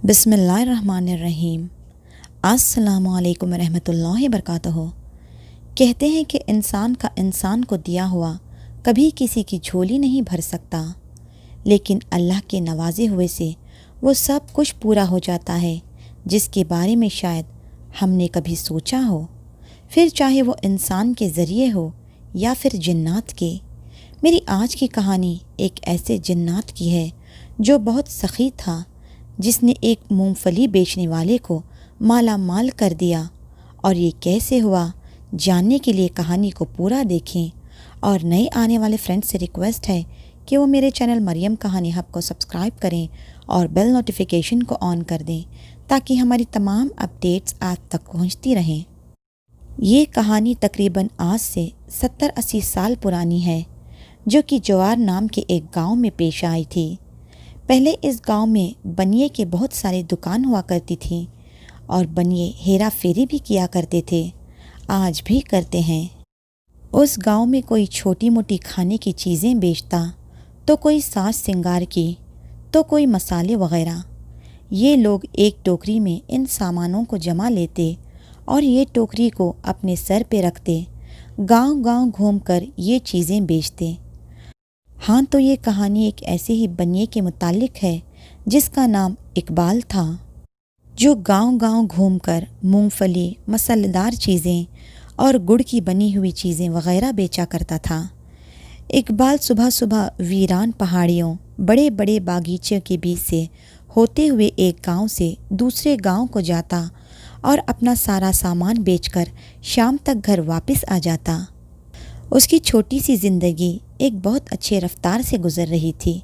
बिस्मिल्लाहिर्रहमानिर्रहीम। अस्सलामु अलैकुम रहमतुल्लाहि वबरकातुहू। कहते हैं कि इंसान का इंसान को दिया हुआ कभी किसी की झोली नहीं भर सकता, लेकिन अल्लाह के नवाजे हुए से वो सब कुछ पूरा हो जाता है जिसके बारे में शायद हमने कभी सोचा हो, फिर चाहे वो इंसान के ज़रिए हो या फिर जिन्नात के। मेरी आज की कहानी एक ऐसे जिन्नात की है जो बहुत सखी था, जिसने एक मूंगफली बेचने वाले को माला माल कर दिया। और ये कैसे हुआ, जानने के लिए कहानी को पूरा देखें। और नए आने वाले फ्रेंड्स से रिक्वेस्ट है कि वो मेरे चैनल मरियम कहानी हब को सब्सक्राइब करें और बेल नोटिफिकेशन को ऑन कर दें ताकि हमारी तमाम अपडेट्स आप तक पहुंचती रहें। ये कहानी तकरीबन आज से 70-80 साल पुरानी है, जो कि जवार नाम के एक गांव में पेश आई थी। पहले इस गांव में बनिए के बहुत सारे दुकान हुआ करती थी और बनिए हेरा फेरी भी किया करते थे, आज भी करते हैं। उस गांव में कोई छोटी मोटी खाने की चीज़ें बेचता, तो कोई साज सिंगार की, तो कोई मसाले वगैरह। ये लोग एक टोकरी में इन सामानों को जमा लेते और ये टोकरी को अपने सर पे रखते, गांव-गांव घूमकर ये चीज़ें बेचते। हाँ, तो ये कहानी एक ऐसे ही बनिए के मुतालिक है जिसका नाम इकबाल था, जो गांव-गांव घूमकर मूंगफली, मसालेदार चीज़ें और गुड़ की बनी हुई चीज़ें वगैरह बेचा करता था। इकबाल सुबह सुबह वीरान पहाड़ियों, बड़े बड़े बागीचे के बीच से होते हुए एक गांव से दूसरे गांव को जाता और अपना सारा सामान बेचकर शाम तक घर वापस आ जाता। उसकी छोटी सी ज़िंदगी एक बहुत अच्छे रफ्तार से गुज़र रही थी।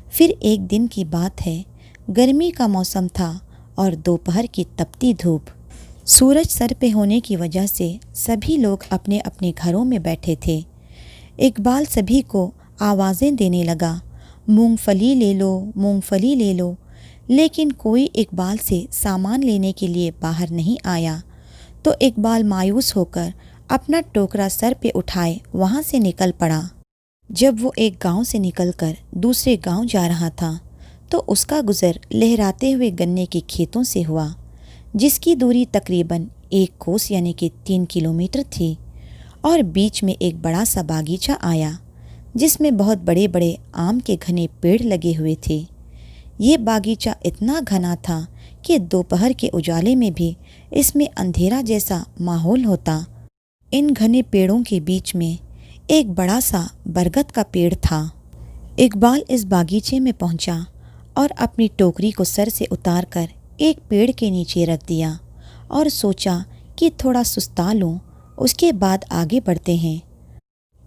फिर एक दिन की बात है, गर्मी का मौसम था और दोपहर की तपती धूप। सूरज सर पे होने की वजह से सभी लोग अपने अपने घरों में बैठे थे। इकबाल सभी को आवाज़ें देने लगा, मूंगफली ले लो, मूंगफली ले लो, लेकिन कोई इकबाल से सामान लेने के लिए बाहर नहीं आया। तो इकबाल मायूस होकर अपना टोकरा सर पे उठाए वहाँ से निकल पड़ा। जब वो एक गांव से निकलकर दूसरे गांव जा रहा था, तो उसका गुज़र लहराते हुए गन्ने के खेतों से हुआ, जिसकी दूरी तकरीबन 1 कोस यानी कि 3 किलोमीटर थी। और बीच में एक बड़ा सा बागीचा आया, जिसमें बहुत बड़े बड़े आम के घने पेड़ लगे हुए थे। ये बागीचा इतना घना था कि दोपहर के उजाले में भी इसमें अंधेरा जैसा माहौल होता। इन घने पेड़ों के बीच में एक बड़ा सा बरगद का पेड़ था। इकबाल इस बागीचे में पहुंचा और अपनी टोकरी को सर से उतारकर एक पेड़ के नीचे रख दिया और सोचा कि थोड़ा सुस्ता लूं, उसके बाद आगे बढ़ते हैं।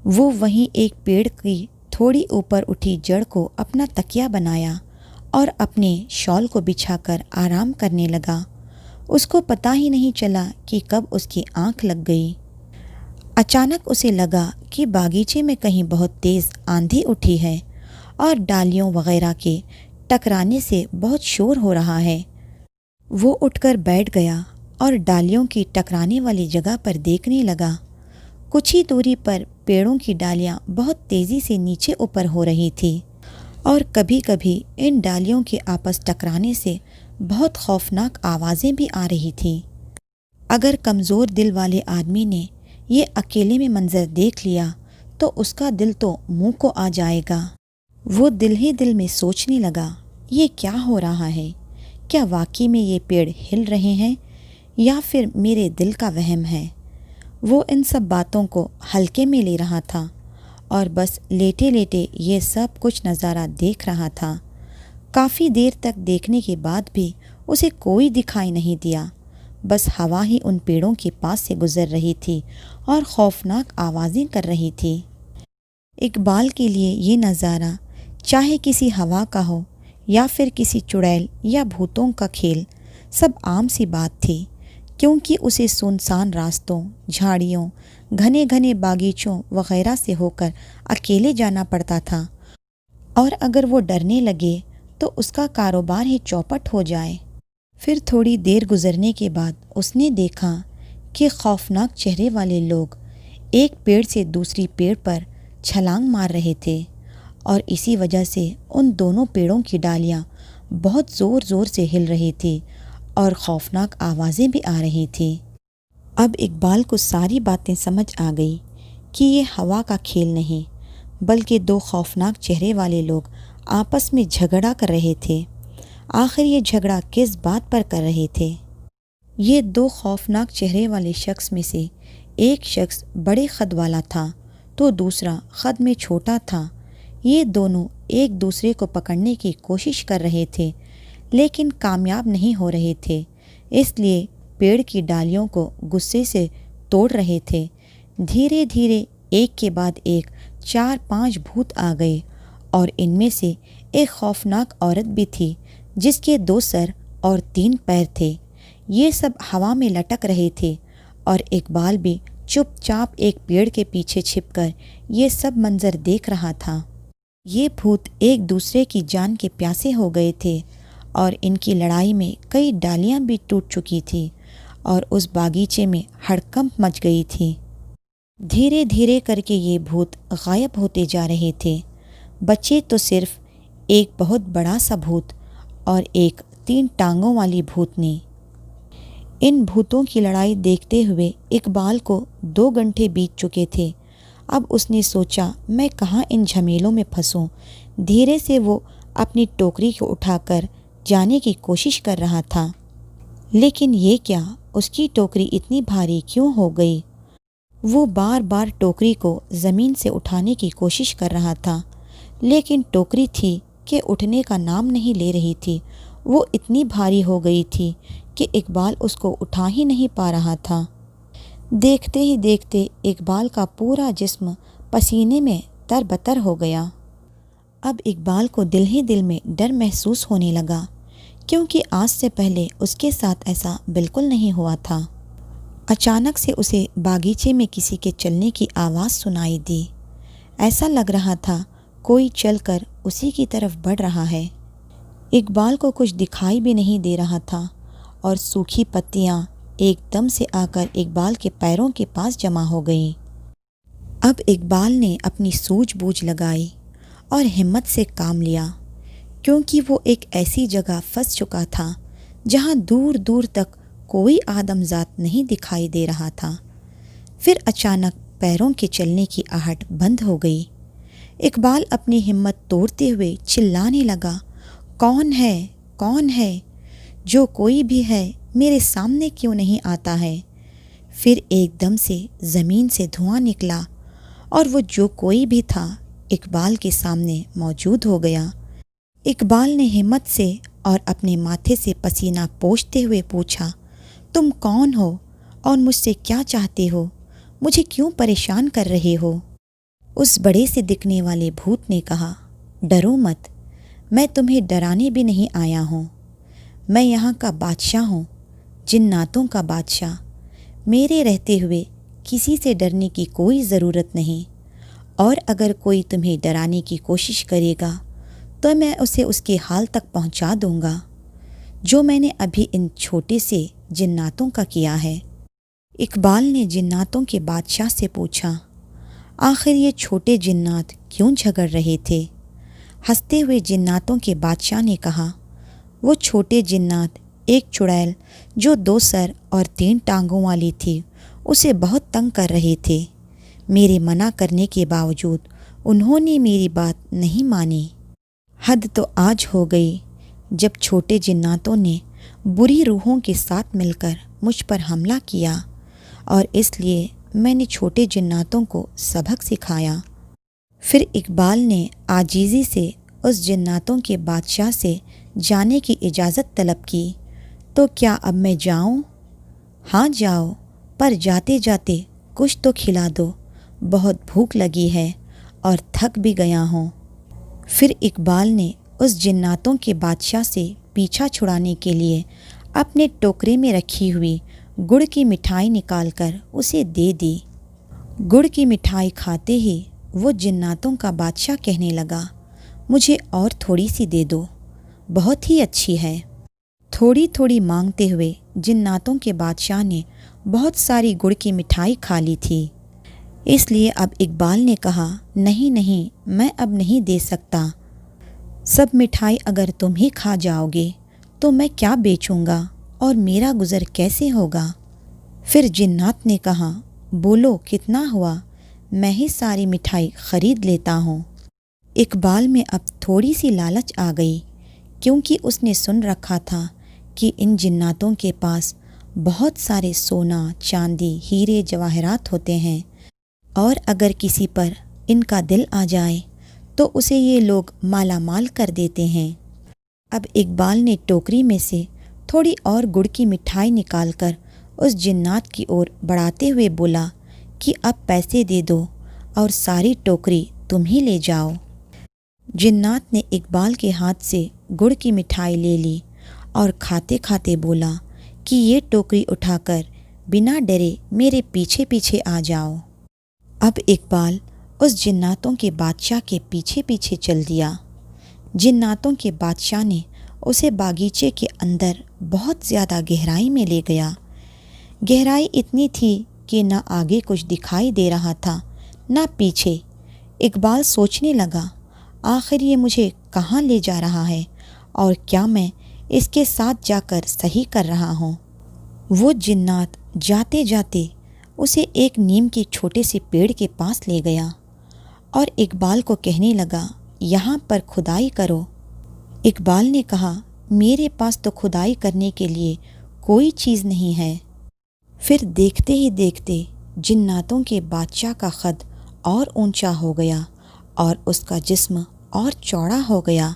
वो वहीं एक पेड़ की थोड़ी ऊपर उठी जड़ को अपना तकिया बनाया और अपने शॉल को बिछाकर आराम करने लगा। उसको पता ही नहीं चला कि कब उसकी आंख लग गई। अचानक उसे लगा कि बागीचे में कहीं बहुत तेज़ आंधी उठी है और डालियों वगैरह के टकराने से बहुत शोर हो रहा है। वो उठकर बैठ गया और डालियों की टकराने वाली जगह पर देखने लगा। कुछ ही दूरी पर पेड़ों की डालियां बहुत तेज़ी से नीचे ऊपर हो रही थी और कभी कभी इन डालियों के आपस टकराने से बहुत खौफनाक आवाज़ें भी आ रही थी। अगर कमज़ोर दिल वाले आदमी ने ये अकेले में मंजर देख लिया तो उसका दिल तो मुंह को आ जाएगा। वो दिल ही दिल में सोचने लगा, ये क्या हो रहा है? क्या वाकई में ये पेड़ हिल रहे हैं या फिर मेरे दिल का वहम है? वो इन सब बातों को हल्के में ले रहा था और बस लेटे लेटे ये सब कुछ नज़ारा देख रहा था। काफ़ी देर तक देखने के बाद भी उसे कोई दिखाई नहीं दिया। बस हवा ही उन पेड़ों के पास से गुजर रही थी और खौफनाक आवाज़ें कर रही थी। इकबाल के लिए ये नज़ारा चाहे किसी हवा का हो या फिर किसी चुड़ैल या भूतों का खेल, सब आम सी बात थी, क्योंकि उसे सुनसान रास्तों, झाड़ियों, घने घने बागीचों वगैरह से होकर अकेले जाना पड़ता था। और अगर वो डरने लगे तो उसका कारोबार ही चौपट हो जाए। फिर थोड़ी देर गुजरने के बाद उसने देखा कि खौफनाक चेहरे वाले लोग एक पेड़ से दूसरी पेड़ पर छलांग मार रहे थे और इसी वजह से उन दोनों पेड़ों की डालियां بہت زور زور سے ہل رہی تھی اور خوفناک آوازیں بھی آ رہی تھیں۔ اب اقبال کو ساری باتیں سمجھ آ گئی کہ یہ ہوا کا کھیل نہیں بلکہ دو خوفناک چہرے والے لوگ آپس میں جھگڑا کر رہے تھے۔ آخر یہ جھگڑا کس بات پر کر رہے تھے؟ یہ دو خوفناک چہرے والے شخص میں سے ایک شخص بڑے قد والا تھا تو دوسرا قد میں چھوٹا تھا۔ یہ دونوں ایک دوسرے کو پکڑنے کی کوشش کر رہے تھے لیکن کامیاب نہیں ہو رہے تھے، اس لیے پیڑ کی ڈالیوں کو غصے سے توڑ رہے تھے۔ دھیرے دھیرے ایک کے بعد ایک 4-5 بھوت آ گئے اور ان میں سے ایک خوفناک عورت بھی تھی جس کے 2 سر اور 3 پیر تھے۔ یہ سب ہوا میں لٹک رہے تھے اور اقبال بھی چپ چاپ ایک پیڑ کے پیچھے چھپ کر یہ سب منظر دیکھ رہا تھا۔ یہ بھوت ایک دوسرے کی جان کے پیاسے ہو گئے تھے اور ان کی لڑائی میں کئی ڈالیاں بھی ٹوٹ چکی تھی اور اس باغیچے میں ہڑکمپ مچ گئی تھی۔ دھیرے دھیرے کر کے یہ بھوت غائب ہوتے جا رہے تھے، بچے تو صرف ایک بہت بڑا سا بھوت اور ایک 3 ٹانگوں والی بھوتنی۔ ان بھوتوں کی لڑائی دیکھتے ہوئے اقبال کو 2 گھنٹے بیت چکے تھے۔ اب اس نے سوچا میں کہاں ان جھمیلوں میں پھنسوں۔ دھیرے سے وہ اپنی ٹوکری کو اٹھا کر جانے کی کوشش کر رہا تھا، لیکن یہ کیا، اس کی ٹوکری اتنی بھاری کیوں ہو گئی؟ وہ بار بار ٹوکری کو زمین سے اٹھانے کی کوشش کر رہا تھا لیکن ٹوکری تھی کہ اٹھنے کا نام نہیں لے رہی تھی۔ وہ اتنی بھاری ہو گئی تھی کہ اقبال اس کو اٹھا ہی نہیں پا رہا تھا۔ دیکھتے ہی دیکھتے اقبال کا پورا جسم پسینے میں تربتر ہو گیا۔ اب اقبال کو دل ہی دل میں ڈر محسوس ہونے لگا کیونکہ آج سے پہلے اس کے ساتھ ایسا بالکل نہیں ہوا تھا۔ اچانک سے اسے باغیچے میں کسی کے چلنے کی آواز سنائی دی۔ ایسا لگ رہا تھا کوئی چل کر اسی کی طرف بڑھ رہا ہے۔ اقبال کو کچھ دکھائی بھی نہیں دے رہا تھا اور سوکھی پتیاں ایک دم سے آ کر اقبال کے پیروں کے پاس جمع ہو گئیں۔ اب اقبال نے اپنی سوجھ بوجھ لگائی اور ہمت سے کام لیا کیونکہ وہ ایک ایسی جگہ پھنس چکا تھا جہاں دور دور تک کوئی آدم ذات نہیں دکھائی دے رہا تھا۔ پھر اچانک پیروں کے چلنے کی آہٹ بند ہو گئی۔ اقبال اپنی ہمت توڑتے ہوئے چلانے لگا، کون ہے؟ کون ہے؟ جو کوئی بھی ہے میرے سامنے کیوں نہیں آتا ہے؟ پھر ایک دم سے زمین سے دھواں نکلا اور وہ جو کوئی بھی تھا اقبال کے سامنے موجود ہو گیا۔ اقبال نے ہمت سے اور اپنے ماتھے سے پسینہ پوچھتے ہوئے پوچھا، تم کون ہو اور مجھ سے کیا چاہتے ہو؟ مجھے کیوں پریشان کر رہے ہو؟ اس بڑے سے دکھنے والے بھوت نے کہا، ڈرو مت، میں تمہیں ڈرانے بھی نہیں آیا ہوں۔ میں یہاں کا بادشاہ ہوں، جناتوں کا بادشاہ۔ میرے رہتے ہوئے کسی سے ڈرنے کی کوئی ضرورت نہیں، اور اگر کوئی تمہیں ڈرانے کی کوشش کرے گا تو میں اسے اس کے حال تک پہنچا دوں گا جو میں نے ابھی ان چھوٹے سے جناتوں کا کیا ہے۔ اقبال نے جناتوں کے بادشاہ سے پوچھا، آخر یہ چھوٹے جنات کیوں جھگڑ رہے تھے؟ ہنستے ہوئے جناتوں کے بادشاہ نے کہا، وہ چھوٹے جنات ایک چڑیل جو 2 سر اور 3 ٹانگوں والی تھی اسے بہت تنگ کر رہے تھے۔ میرے منع کرنے کے باوجود انہوں نے میری بات نہیں مانی۔ حد تو آج ہو گئی جب چھوٹے جناتوں نے بری روحوں کے ساتھ مل کر مجھ پر حملہ کیا، اور اس لیے میں نے چھوٹے جناتوں کو سبق سکھایا۔ پھر اقبال نے عاجزی سے اس جناتوں کے بادشاہ سے جانے کی اجازت طلب کی، تو کیا اب میں جاؤں؟ ہاں جاؤ، پر جاتے جاتے کچھ تو کھلا دو، بہت بھوک لگی ہے اور تھک بھی گیا ہوں۔ پھر اقبال نے اس جناتوں کے بادشاہ سے پیچھا چھڑانے کے لیے اپنے ٹوکرے میں رکھی ہوئی گڑ کی مٹھائی نکال کر اسے دے دی۔ گڑ کی مٹھائی کھاتے ہی وہ جناتوں کا بادشاہ کہنے لگا، مجھے اور تھوڑی سی دے دو، بہت ہی اچھی ہے۔ تھوڑی تھوڑی مانگتے ہوئے جناتوں کے بادشاہ نے بہت ساری گڑ کی مٹھائی کھا لی تھی، اس لیے اب اقبال نے کہا، نہیں نہیں، میں اب نہیں دے سکتا۔ सब मिठाई अगर तुम ही खा जाओगे तो मैं क्या बेचूंगा और मेरा गुज़र कैसे होगा। फिर जिन्नात ने कहा, बोलो कितना हुआ, मैं ही सारी मिठाई ख़रीद लेता हूँ। इकबाल में अब थोड़ी सी लालच आ गई, क्योंकि उसने सुन रखा था कि इन जिन्नातों के पास बहुत सारे सोना, चांदी, हीरे जवाहरात होते हैं और अगर किसी पर इनका दिल आ जाए तो उसे ये लोग माला माल कर देते हैं। अब इकबाल ने टोकरी में से थोड़ी और गुड़ की मिठाई निकालकर उस जिन्नात की ओर बढ़ाते हुए बोला कि अब पैसे दे दो और सारी टोकरी तुम ही ले जाओ। जिन्नात ने इकबाल के हाथ से गुड़ की मिठाई ले ली और खाते खाते बोला कि ये टोकरी उठाकर बिना डरे मेरे पीछे पीछे आ जाओ। अब इकबाल उस जिन्नातों के बादशाह के पीछे पीछे चल दिया। जिन्नातों के बादशाह ने उसे बागीचे के अंदर बहुत ज़्यादा गहराई में ले गया। गहराई इतनी थी कि न आगे कुछ दिखाई दे रहा था न पीछे। इकबाल सोचने लगा, आखिर ये मुझे कहाँ ले जा रहा है और क्या मैं इसके साथ जाकर सही कर रहा हूँ। वो जिन्नात जाते जाते उसे एक नीम के छोटे से पेड़ के पास ले गया और इकबाल को कहने लगा, यहाँ पर खुदाई करो। इकबाल ने कहा, मेरे पास तो खुदाई करने के लिए कोई चीज़ नहीं है। फिर देखते ही देखते जिन्नातों के बादशाह का कद और ऊंचा हो गया और उसका जिस्म और चौड़ा हो गया।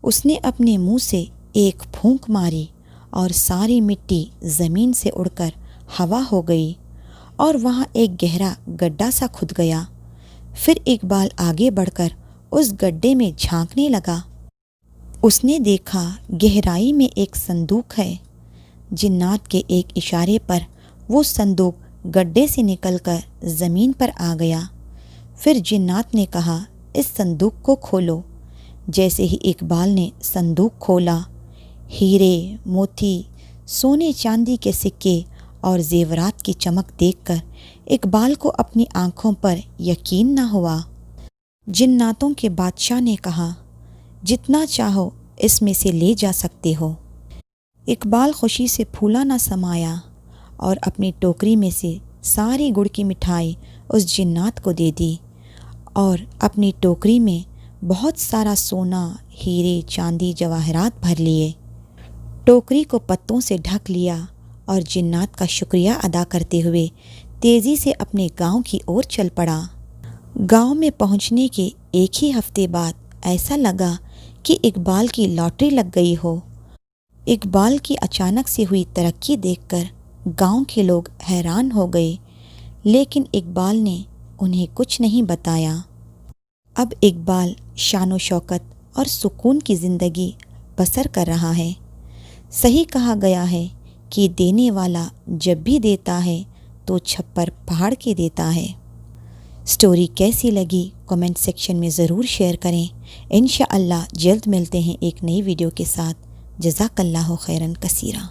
उसने अपने मुंह से एक फूंक मारी और सारी मिट्टी ज़मीन से उड़कर हवा हो गई और वहाँ एक गहरा गड्ढा सा खुद गया। फिर इकबाल आगे बढ़कर उस गड्ढे में झांकने लगा। उसने देखा गहराई में एक संदूक है। जिन्नात के एक इशारे पर वो संदूक गड्ढे से निकलकर ज़मीन पर आ गया। फिर जिन्नात ने कहा, इस संदूक को खोलो। जैसे ही इकबाल ने संदूक खोला, हीरे, मोती, सोने चांदी के सिक्के और जेवरात की चमक देखकर इकबाल को अपनी आंखों पर यकीन न हुआ। जिन्नातों के बादशाह ने कहा, जितना चाहो इसमें से ले जा सकते हो। इकबाल खुशी से फूला न समाया और अपनी टोकरी में से सारी गुड़ की मिठाई उस जिन्नात को दे दी और अपनी टोकरी में बहुत सारा सोना, हीरे, चांदी, जवाहरात भर लिए। टोकरी को पत्तों से ढक लिया और जिन्नात का शुक्रिया अदा करते हुए तेज़ी से अपने गांव की ओर चल पड़ा। गांव में पहुंचने के एक ही हफ्ते बाद ऐसा लगा कि इकबाल की लॉटरी लग गई हो। इकबाल की अचानक से हुई तरक्की देखकर गांव के लोग हैरान हो गए, लेकिन इकबाल ने उन्हें कुछ नहीं बताया। अब इकबाल शानो शौकत और सुकून की ज़िंदगी बसर कर रहा है। सही कहा गया है कि देने वाला जब भी देता है तो छप्पर पहाड़ के देता है। स्टोरी कैसी लगी कमेंट सेक्शन में ज़रूर शेयर करें। इंशाअल्लाह जल्द मिलते हैं एक नई वीडियो के साथ। जज़ाकल्लाहु खैरन कसीरा।